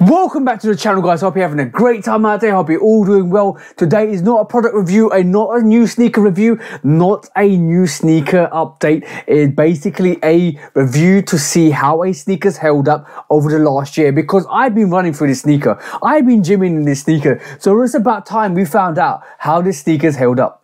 Welcome back to the channel, guys. Hope you're having a great time out there. Hope you're all doing well. Today is not a product review, not a new sneaker review, not a new sneaker update. It's basically a review to see how a sneaker's held up over the last year, because I've been running through this sneaker. I've been gymming in this sneaker. So it's about time we found out how this sneaker's held up.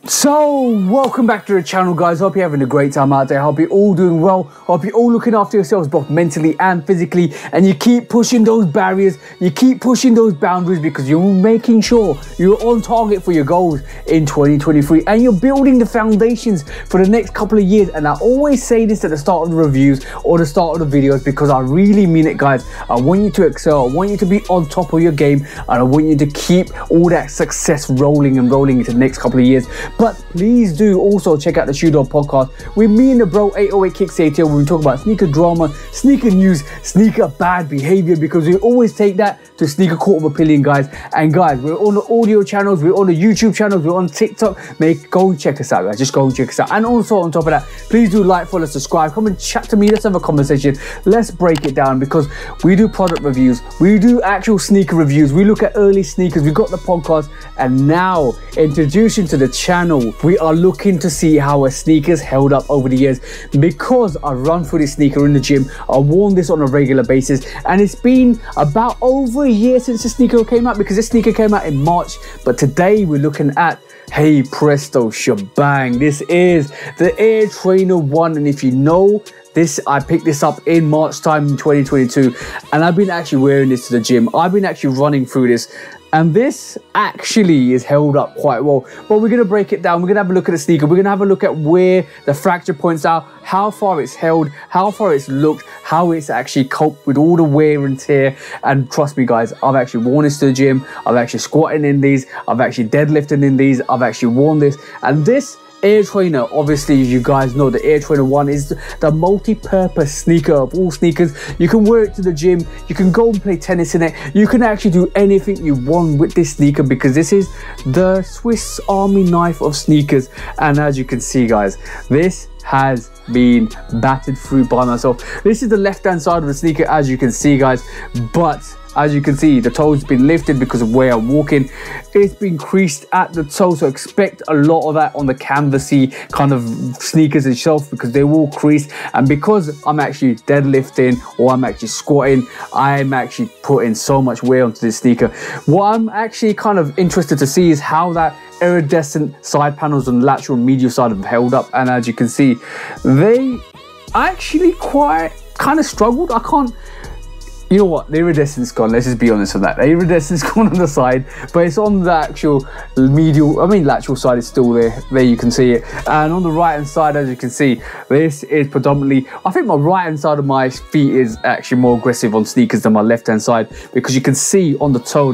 So, welcome back to the channel, guys. Hope you're having a great time out there. Hope you're all doing well. Hope you're all looking after yourselves both mentally and physically. And you keep pushing those barriers. You keep pushing those boundaries, because you're making sure you're on target for your goals in 2023. And you're building the foundations for the next couple of years. And I always say this at the start of the reviews or the start of the videos, because I really mean it, guys. I want you to excel. I want you to be on top of your game. And I want you to keep all that success rolling into the next couple of years. But please do also check out the Shoe Dog podcast with me and the bro 808 Kicks ATL, where we talk about sneaker drama, sneaker news, sneaker bad behavior, because we always take that to sneaker court of opinion, guys. And guys, we're on the audio channels, we're on the YouTube channels, we're on TikTok. Go and check us out, guys. Just go and check us out. And also on top of that, please do like, follow, subscribe, come and chat to me. Let's have a conversation. Let's break it down, because we do product reviews, we do actual sneaker reviews, we look at early sneakers, we got the podcast, and now introducing to the channel, we are looking to see how a sneaker's held up over the years, because I run through this sneaker in the gym. I worn this on a regular basis, and it's been about over a year since the sneaker came out, because this sneaker came out in March. But today we're looking at, hey presto shebang, this is the Air Trainer 1. And if you know this, I picked this up in March time in 2022, and I've been actually wearing this to the gym. I've been actually running through this, and this actually is held up quite well. But we're gonna break it down. We're gonna have a look at the sneaker. We're gonna have a look at where the fracture points are, how far it's held, how far it's looked, how it's actually coped with all the wear and tear. And trust me, guys, I've actually worn this to the gym. I've actually squatted in these. I've actually deadlifted in these. I've actually worn this. And this Air Trainer, obviously, you guys know the Air Trainer 1 is the multi-purpose sneaker of all sneakers. You can wear it to the gym, you can go and play tennis in it, you can actually do anything you want with this sneaker, because this is the Swiss Army knife of sneakers. And as you can see, guys, this has been battered through by myself. This is the left hand side of the sneaker, as you can see, guys, but as you can see, the toe's been lifted because of where I'm walking. It's been creased at the toe, so expect a lot of that on the canvasy kind of sneakers itself, because they will crease. And because I'm actually deadlifting or I'm actually squatting, I'm actually putting so much wear onto this sneaker. What I'm actually kind of interested to see is how that iridescent side panels on the lateral and medial side have held up. And as you can see, they actually kind of struggled. I can't, you know what, the iridescence gone, let's just be honest with that. The iridescence gone on the side, but it's on the actual lateral side, it's still there you can see it. And on the right hand side, as you can see, this is predominantly, I think my right hand side of my feet is actually more aggressive on sneakers than my left hand side, because you can see on the toe,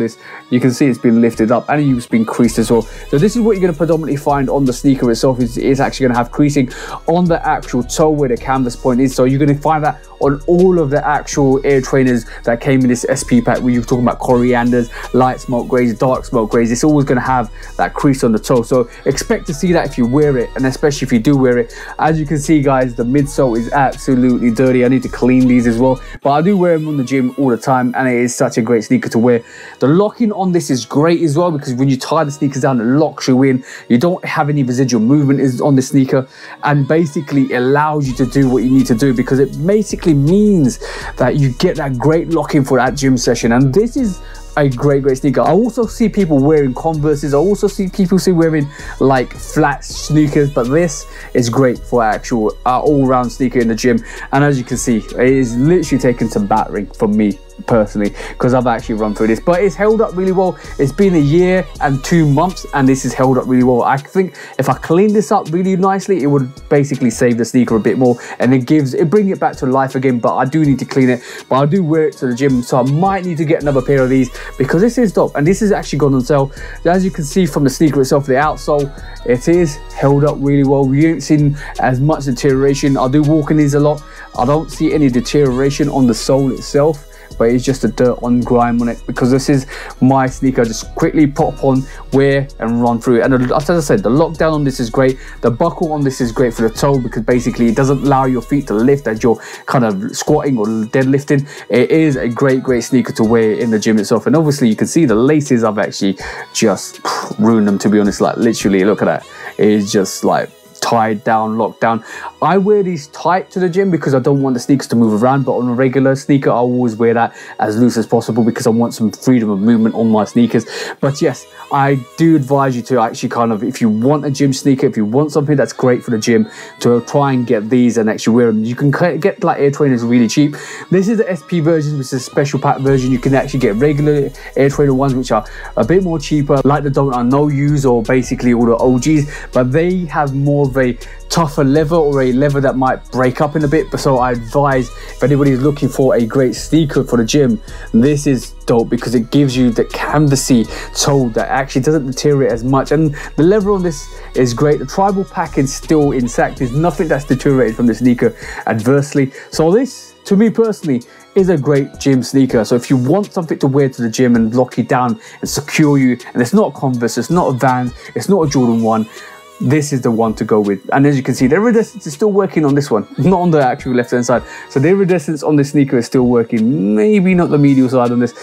you can see it's been lifted up and it's been creased as well. So this is what you're going to predominantly find on the sneaker itself. It's actually going to have creasing on the actual toe where the canvas point is. So you're going to find that on all of the actual Air Trainers that came in this SP pack, where you're talking about corianders, light smoke grays, dark smoke grays. It's always going to have that crease on the toe, so expect to see that if you wear it, and especially if you do wear it. As you can see, guys, the midsole is absolutely dirty. I need to clean these as well, but I do wear them on the gym all the time, and it is such a great sneaker to wear. The locking on this is great as well, because when you tie the sneakers down, it locks you in. You don't have any residual movement is on the sneaker, and basically allows you to do what you need to do, because it basically means that you get that great lock-in for that gym session. And this is a great sneaker. I also see people wearing Converses. I also see people wearing like flat sneakers, but this is great for actual all-round sneaker in the gym. And as you can see, it is literally taken some battering from me personally, because I've actually run through this, but it's held up really well. It's been a year and 2 months, and this is held up really well. I think if I clean this up really nicely, it would basically save the sneaker a bit more, and it bring it back to life again. But I do need to clean it, but I do wear it to the gym, so I might need to get another pair of these, because this is dope. And this is actually gone on sale. As you can see from the sneaker itself, the outsole, it is held up really well. We ain't seen as much deterioration. I do walk in these a lot. I don't see any deterioration on the sole itself. but it's just a dirt on grime on it, because this is my sneaker. Just quickly pop on, wear and run through. And as I said, the lockdown on this is great. The buckle on this is great for the toe, because basically it doesn't allow your feet to lift as you're kind of squatting or deadlifting. It is a great sneaker to wear in the gym itself. And obviously you can see the laces, I've actually just ruined them, to be honest. Like literally, look at that. It is just like tied down, locked down. I wear these tight to the gym because I don't want the sneakers to move around, but on a regular sneaker I always wear that as loose as possible because I want some freedom of movement on my sneakers. But yes, I do advise you to actually kind of, if you want a gym sneaker, if you want something that's great for the gym, to try and get these and actually wear them. You can get like Air Trainers really cheap. This is the SP version, which is a special pack version. You can actually get regular Air Trainer ones, which are a bit more cheaper, like the Don't I Know Yous or basically all the OGs, but they have more of a tougher leather, or a leather that might break up in a bit. But so I advise, if anybody's looking for a great sneaker for the gym, this is dope because it gives you the canvasy toe that actually doesn't deteriorate as much, and the leather on this is great. The tribal pack is still intact. There's nothing that's deteriorated from the sneaker adversely. So this, to me personally, is a great gym sneaker. So if you want something to wear to the gym and lock you down and secure you, and it's not a Converse, it's not a Vans, it's not a Jordan 1, this is the one to go with. And as you can see, the iridescence is still working on this one, not on the actual left hand side. So the iridescence on this sneaker is still working, maybe not the medial side on this.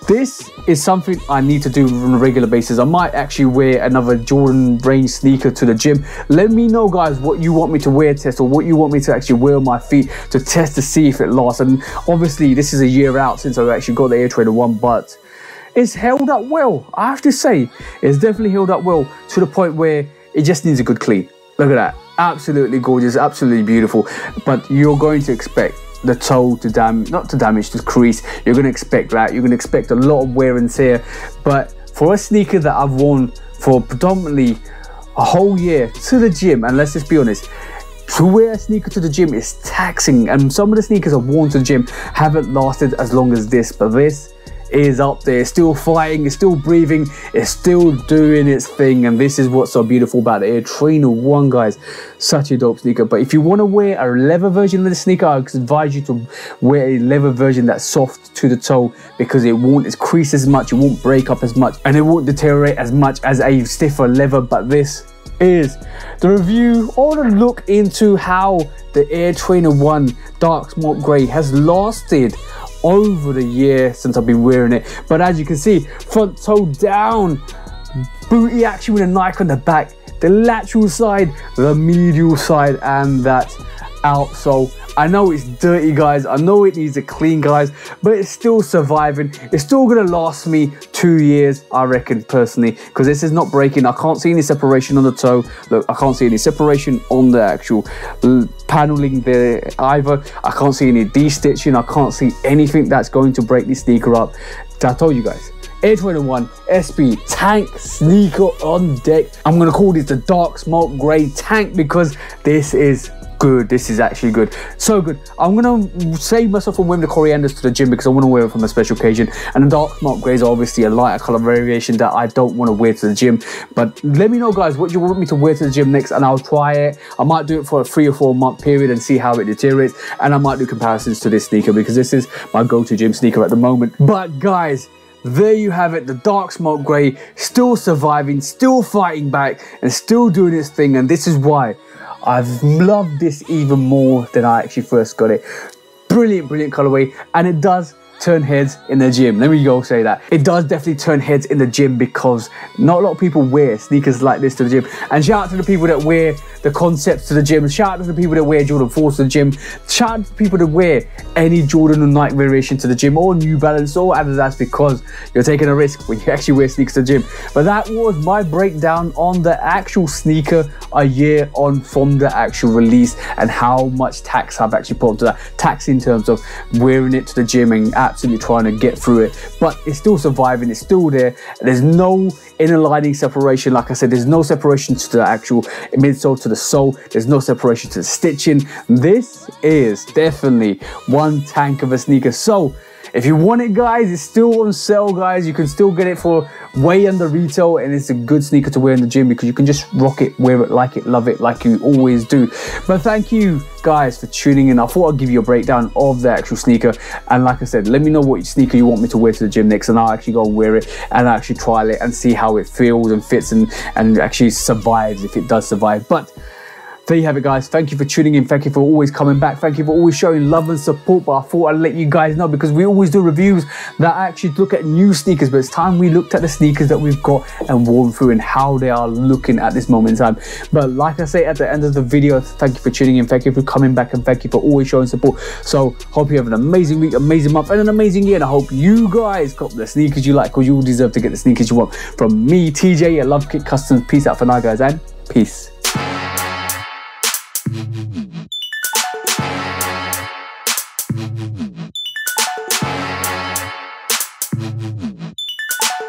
This is something I need to do on a regular basis. I might actually wear another Jordan range sneaker to the gym. Let me know, guys, what you want me to wear test, or what you want me to actually wear on my feet to test to see if it lasts. And obviously this is a year out since I've actually got the Air Trainer 1, but it's held up well. I have to say, it's definitely held up well, to the point where it just needs a good clean. Look at that. Absolutely gorgeous, absolutely beautiful. But you're going to expect the toe to to crease. You're going to expect that. You're going to expect a lot of wear and tear. But for a sneaker that I've worn for predominantly a whole year to the gym, and let's just be honest, to wear a sneaker to the gym is taxing. And some of the sneakers I've worn to the gym haven't lasted as long as this, but this is up there. It's still fighting, it's still breathing, it's still doing its thing. And this is what's so beautiful about the Air Trainer 1, guys. Such a dope sneaker. But if you want to wear a leather version of the sneaker, I advise you to wear a leather version that's soft to the toe, because it won't crease as much, it won't break up as much, and it won't deteriorate as much as a stiffer leather. But this is the review or the look into how the Air Trainer 1 Dark Smoke Grey has lasted over the year since I've been wearing it. But as you can see, front toe down, booty action with a Nike on the back, the lateral side, the medial side, and that outsole. I know it's dirty, guys, I know it needs a clean, guys, but it's still surviving. It's still gonna last me 2 years, I reckon, personally, because this is not breaking. I can't see any separation on the toe. Look, I can't see any separation on the actual paneling there either. I can't see any de-stitching. I can't see anything that's going to break this sneaker up. I told you guys, Air Trainer 1 SP tank sneaker on deck. I'm gonna call this the Dark Smoke Grey tank because this is good. This is actually good, so good. I'm gonna save myself from wearing the corianders to the gym because I want to wear it from a special occasion, and the Dark Smoke Grey is obviously a lighter color variation that I don't want to wear to the gym. But let me know, guys, what you want me to wear to the gym next, and I'll try it. I might do it for a 3 or 4 month period and see how it deteriorates, and I might do comparisons to this sneaker because this is my go-to gym sneaker at the moment. But guys, there you have it, the Dark Smoke Grey, still surviving, still fighting back, and still doing its thing. And this is why I've loved this even more than I actually first got it. Brilliant, brilliant colorway, and it does turn heads in the gym. Let me go say that. It does definitely turn heads in the gym because not a lot of people wear sneakers like this to the gym. And shout out to the people that wear the Concepts to the gym. Shout out to the people that wear Jordan 4s to the gym. Shout out to the people that wear any Jordan or Nike variation to the gym, or New Balance or Adidas, because you're taking a risk when you actually wear sneakers to the gym. But that was my breakdown on the actual sneaker a year on from the actual release, and how much tax I've actually put onto that. Tax in terms of wearing it to the gym and absolutely trying to get through it. But it's still surviving, it's still there. There's no inner lining separation. Like I said, there's no separation to the actual midsole to the sole. There's no separation to the stitching. This is definitely one tank of a sneaker. So if you want it, guys, it's still on sale, guys. You can still get it for way under retail, and it's a good sneaker to wear in the gym because you can just rock it, wear it, love it like you always do. But thank you guys for tuning in. I thought I'd give you a breakdown of the actual sneaker, and like I said, let me know what sneaker you want me to wear to the gym next, and I'll actually go and wear it and actually trial it and see how it feels and fits and actually survives, if it does survive. But there you have it, guys. Thank you for tuning in. Thank you for always coming back. Thank you for always showing love and support. But I thought I'd let you guys know, because we always do reviews that actually look at new sneakers, but it's time we looked at the sneakers that we've got and worn through and how they are looking at this moment in time. But like I say at the end of the video, thank you for tuning in. Thank you for coming back, and thank you for always showing support. So hope you have an amazing week, amazing month, and an amazing year. And I hope you guys got the sneakers you like, because you all deserve to get the sneakers you want. From me, TJ at LoveKicksCustom. Peace out for now, guys, and peace.